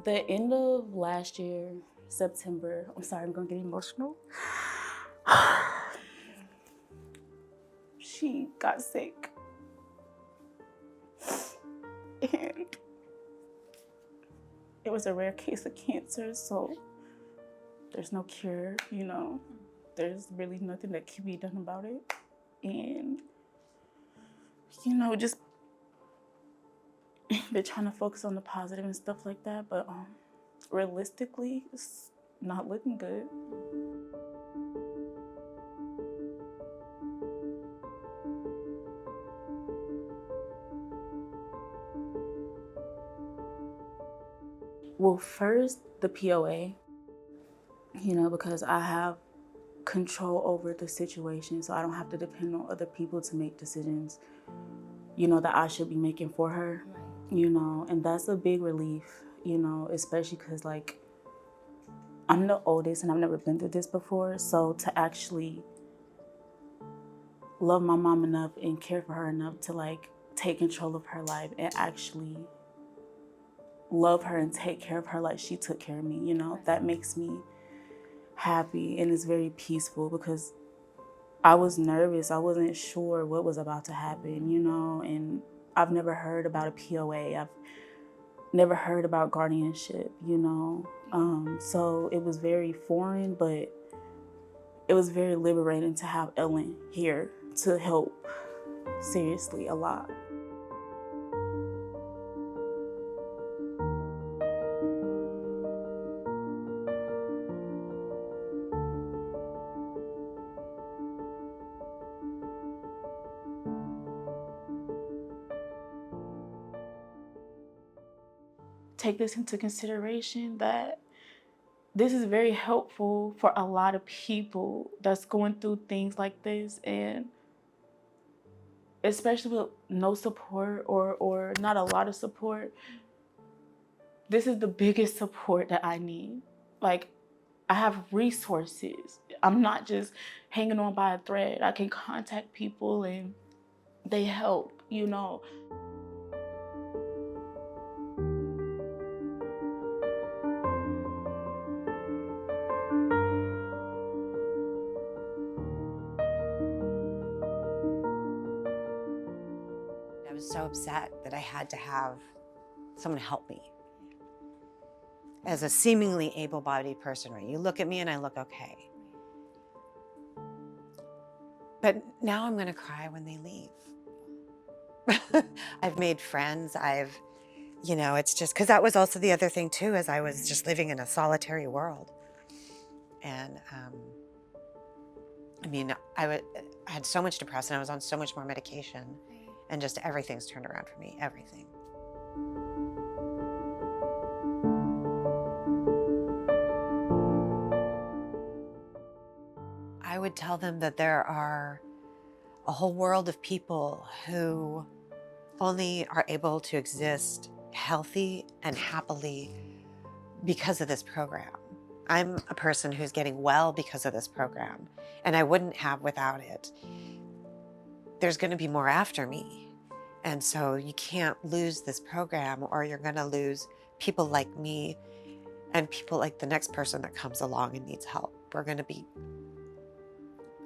The end of last year, September, I'm sorry, I'm gonna get emotional. She got sick. And it was a rare case of cancer, so there's no cure, There's really nothing that can be done about it. And, just been trying to focus on the positive and stuff like that, but realistically, it's not looking good. Well, first, the POA, because I have control over the situation, so I don't have to depend on other people to make decisions, that I should be making for her, and that's a big relief, especially because, like, I'm the oldest and I've never been through this before, so to actually love my mom enough and care for her enough to, like, take control of her life and actually love her and take care of her like she took care of me, that makes me happy and it's very peaceful because I was nervous. I wasn't sure what was about to happen, and I've never heard about a POA. I've never heard about guardianship, so it was very foreign, but it was very liberating to have Ellen here to help seriously a lot. Take this into consideration that this is very helpful for a lot of people that's going through things like this, and especially with no support or not a lot of support, this is the biggest support that I need. Like, I have resources. I'm not just hanging on by a thread. I can contact people and they help. I was so upset that I had to have someone help me. As a seemingly able-bodied person, right? You look at me and I look okay. But now I'm gonna cry when they leave. I've made friends, it's just, because that was also the other thing too, is I was just living in a solitary world. And I had so much depression, I was on so much more medication, and just everything's turned around for me, everything. I would tell them that there are a whole world of people who only are able to exist healthy and happily because of this program. I'm a person who's getting well because of this program, and I wouldn't have without it. There's going to be more after me. And so you can't lose this program, or you're going to lose people like me and people like the next person that comes along and needs help. We're going to be,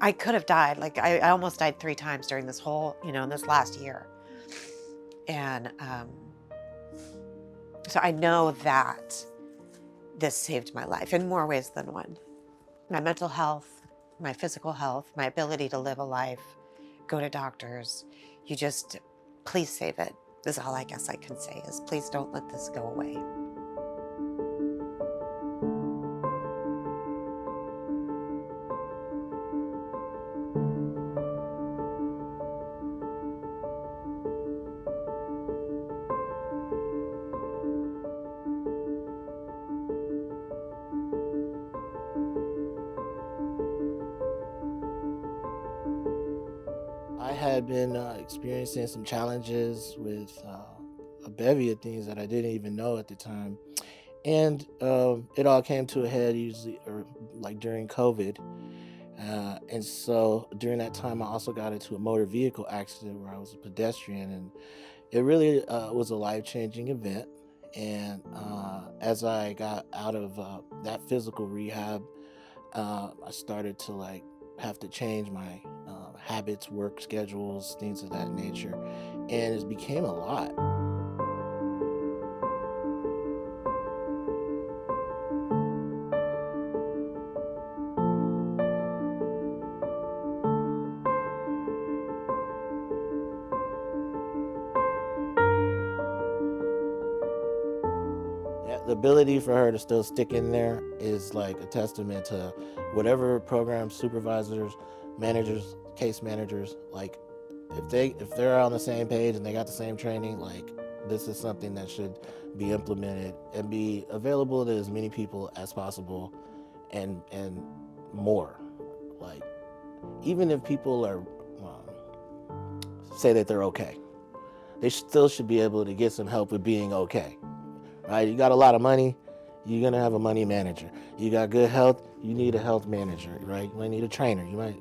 I could have died. Like I almost died 3 times during this whole, this last year. And so I know that this saved my life in more ways than one. My mental health, my physical health, my ability to live a life, go to doctors. Please save it. Is all I guess I can say, is please don't let this go away. I had been experiencing some challenges with a bevy of things that I didn't even know at the time. And it all came to a head usually, or like during COVID. And so during that time, I also got into a motor vehicle accident where I was a pedestrian. And it really was a life changing event. And as I got out of that physical rehab, I started to like have to change my habits, work schedules, things of that nature, and it became a lot. Yeah, the ability for her to still stick in there is like a testament to whatever program supervisors, managers, case managers, like if they're on the same page and they got the same training, like this is something that should be implemented and be available to as many people as possible, and more. Like even if people are say that they're okay, they still should be able to get some help with being okay. Right? You got a lot of money, you're gonna have a money manager. You got good health, you need a health manager, right? You might need a trainer. You might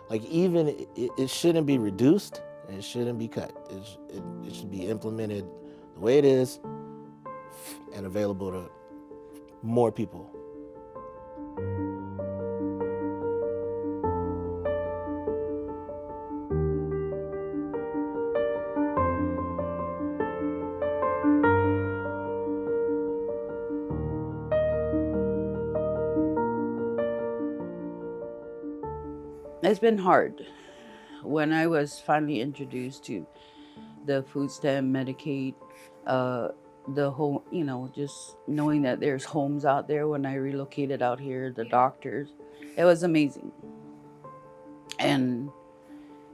like even it shouldn't be reduced. It shouldn't be cut. It should be implemented the way it is and available to more people. It's been hard. When I was finally introduced to the food stamp, Medicaid, uh, the whole, just knowing that there's homes out there when I relocated out here, the doctors, it was amazing. And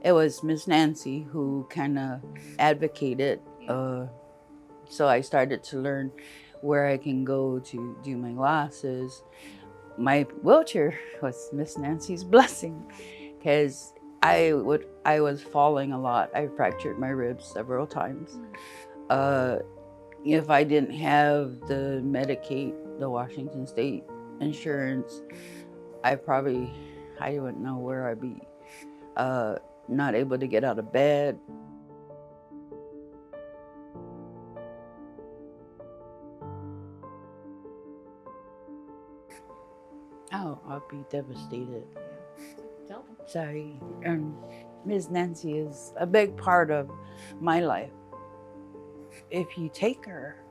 it was Miss Nancy who kind of advocated. So I started to learn where I can go to do my glasses. My wheelchair was Miss Nancy's blessing because I was falling a lot. I fractured my ribs several times. If I didn't have the Medicaid, the Washington State insurance, I wouldn't know where I'd be. Not able to get out of bed. Oh, I'll be devastated. Sorry. Ms. Nancy is a big part of my life. If you take her,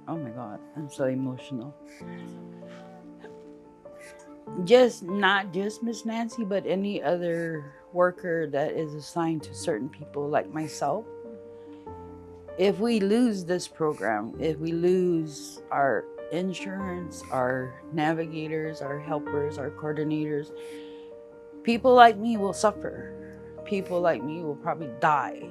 oh my God, I'm so emotional. Not just Miss Nancy, but any other worker that is assigned to certain people like myself. If we lose this program, if we lose our insurance, our navigators, our helpers, our coordinators, people like me will suffer. People like me will probably die.